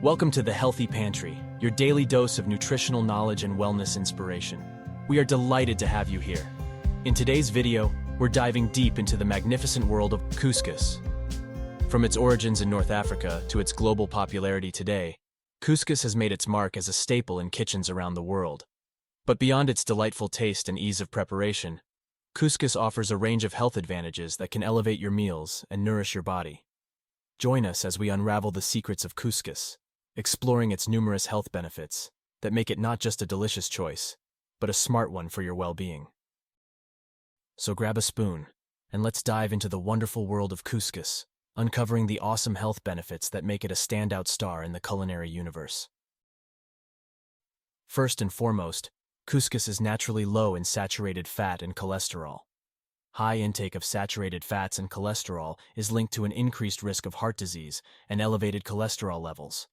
Welcome to the Healthy Pantry, your daily dose of nutritional knowledge and wellness inspiration. We are delighted to have you here. In today's video, we're diving deep into the magnificent world of couscous. From its origins in North Africa to its global popularity today, couscous has made its mark as a staple in kitchens around the world. But beyond its delightful taste and ease of preparation, couscous offers a range of health advantages that can elevate your meals and nourish your body. Join us as we unravel the secrets of couscous, exploring its numerous health benefits that make it not just a delicious choice, but a smart one for your well-being. So grab a spoon, and let's dive into the wonderful world of couscous, uncovering the awesome health benefits that make it a standout star in the culinary universe. First and foremost, couscous is naturally low in saturated fat and cholesterol. High intake of saturated fats and cholesterol is linked to an increased risk of heart disease and elevated cholesterol levels.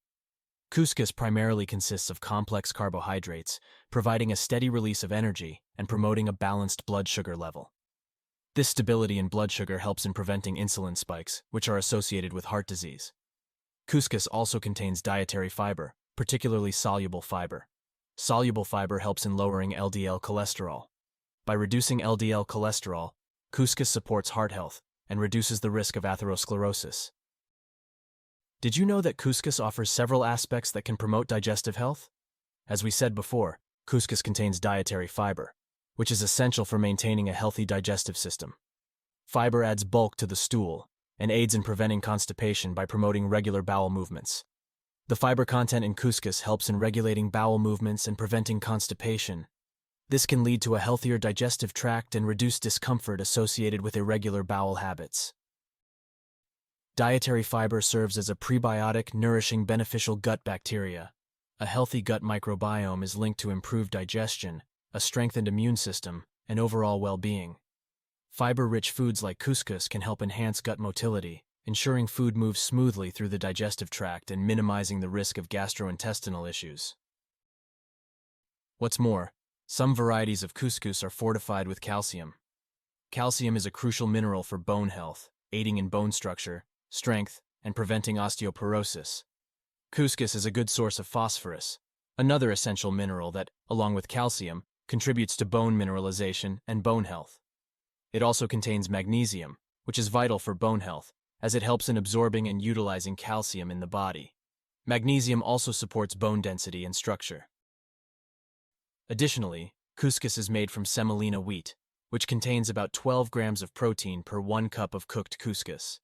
Couscous primarily consists of complex carbohydrates, providing a steady release of energy and promoting a balanced blood sugar level. This stability in blood sugar helps in preventing insulin spikes, which are associated with heart disease. Couscous also contains dietary fiber, particularly soluble fiber. Soluble fiber helps in lowering LDL cholesterol. By reducing LDL cholesterol, couscous supports heart health and reduces the risk of atherosclerosis. Did you know that couscous offers several aspects that can promote digestive health? As we said before, couscous contains dietary fiber, which is essential for maintaining a healthy digestive system. Fiber adds bulk to the stool and aids in preventing constipation by promoting regular bowel movements. The fiber content in couscous helps in regulating bowel movements and preventing constipation. This can lead to a healthier digestive tract and reduce discomfort associated with irregular bowel habits. Dietary fiber serves as a prebiotic, nourishing, beneficial gut bacteria. A healthy gut microbiome is linked to improved digestion, a strengthened immune system, and overall well-being. Fiber-rich foods like couscous can help enhance gut motility, ensuring food moves smoothly through the digestive tract and minimizing the risk of gastrointestinal issues. What's more, some varieties of couscous are fortified with calcium. Calcium is a crucial mineral for bone health, aiding in bone structure, strength, and preventing osteoporosis. Couscous is a good source of phosphorus, another essential mineral that, along with calcium, contributes to bone mineralization and bone health. It also contains magnesium, which is vital for bone health, as it helps in absorbing and utilizing calcium in the body. Magnesium also supports bone density and structure. Additionally, couscous is made from semolina wheat, which contains about 12 grams of protein per 1 cup of cooked couscous.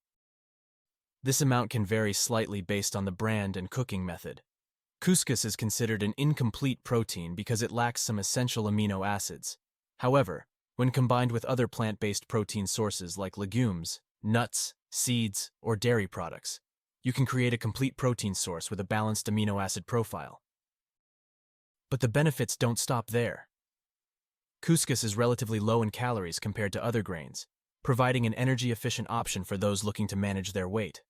This amount can vary slightly based on the brand and cooking method. Couscous is considered an incomplete protein because it lacks some essential amino acids. However, when combined with other plant-based protein sources like legumes, nuts, seeds, or dairy products, you can create a complete protein source with a balanced amino acid profile. But the benefits don't stop there. Couscous is relatively low in calories compared to other grains, providing an energy-efficient option for those looking to manage their weight.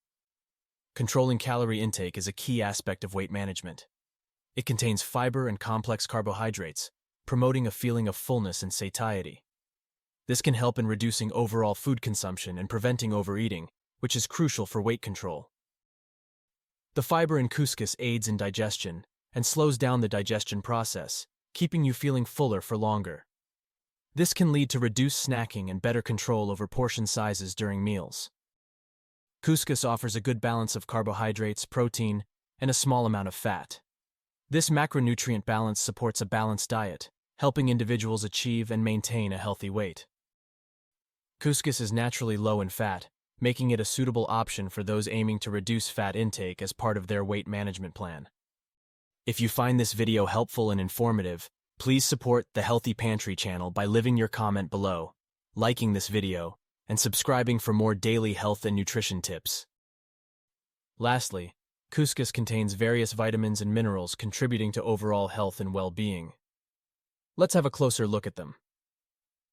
Controlling calorie intake is a key aspect of weight management. It contains fiber and complex carbohydrates, promoting a feeling of fullness and satiety. This can help in reducing overall food consumption and preventing overeating, which is crucial for weight control. The fiber in couscous aids in digestion and slows down the digestion process, keeping you feeling fuller for longer. This can lead to reduced snacking and better control over portion sizes during meals. Couscous offers a good balance of carbohydrates, protein, and a small amount of fat. This macronutrient balance supports a balanced diet, helping individuals achieve and maintain a healthy weight. Couscous is naturally low in fat, making it a suitable option for those aiming to reduce fat intake as part of their weight management plan. If you find this video helpful and informative, please support the Healthy Pantry channel by leaving your comment below, liking this video, and subscribing for more daily health and nutrition tips. Lastly, couscous contains various vitamins and minerals contributing to overall health and well-being. Let's have a closer look at them.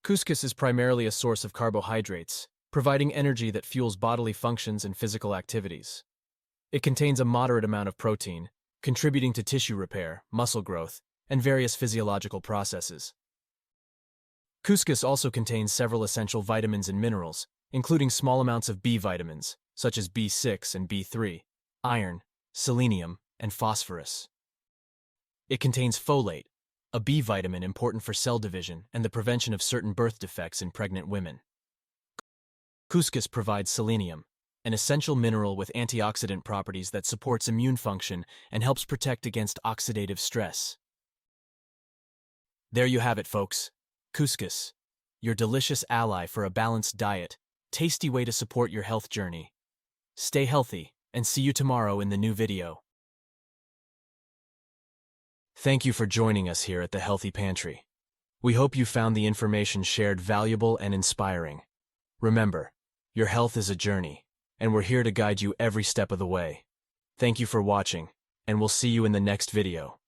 Couscous is primarily a source of carbohydrates, providing energy that fuels bodily functions and physical activities. It contains a moderate amount of protein, contributing to tissue repair, muscle growth, and various physiological processes. Couscous also contains several essential vitamins and minerals, including small amounts of B vitamins, such as B6 and B3, iron, selenium, and phosphorus. It contains folate, a B vitamin important for cell division and the prevention of certain birth defects in pregnant women. Couscous provides selenium, an essential mineral with antioxidant properties that supports immune function and helps protect against oxidative stress. There you have it, folks. Couscous, your delicious ally for a balanced diet, tasty way to support your health journey. Stay healthy, and see you tomorrow in the new video. Thank you for joining us here at the Healthy Pantry. We hope you found the information shared valuable and inspiring. Remember, your health is a journey, and we're here to guide you every step of the way. Thank you for watching, and we'll see you in the next video.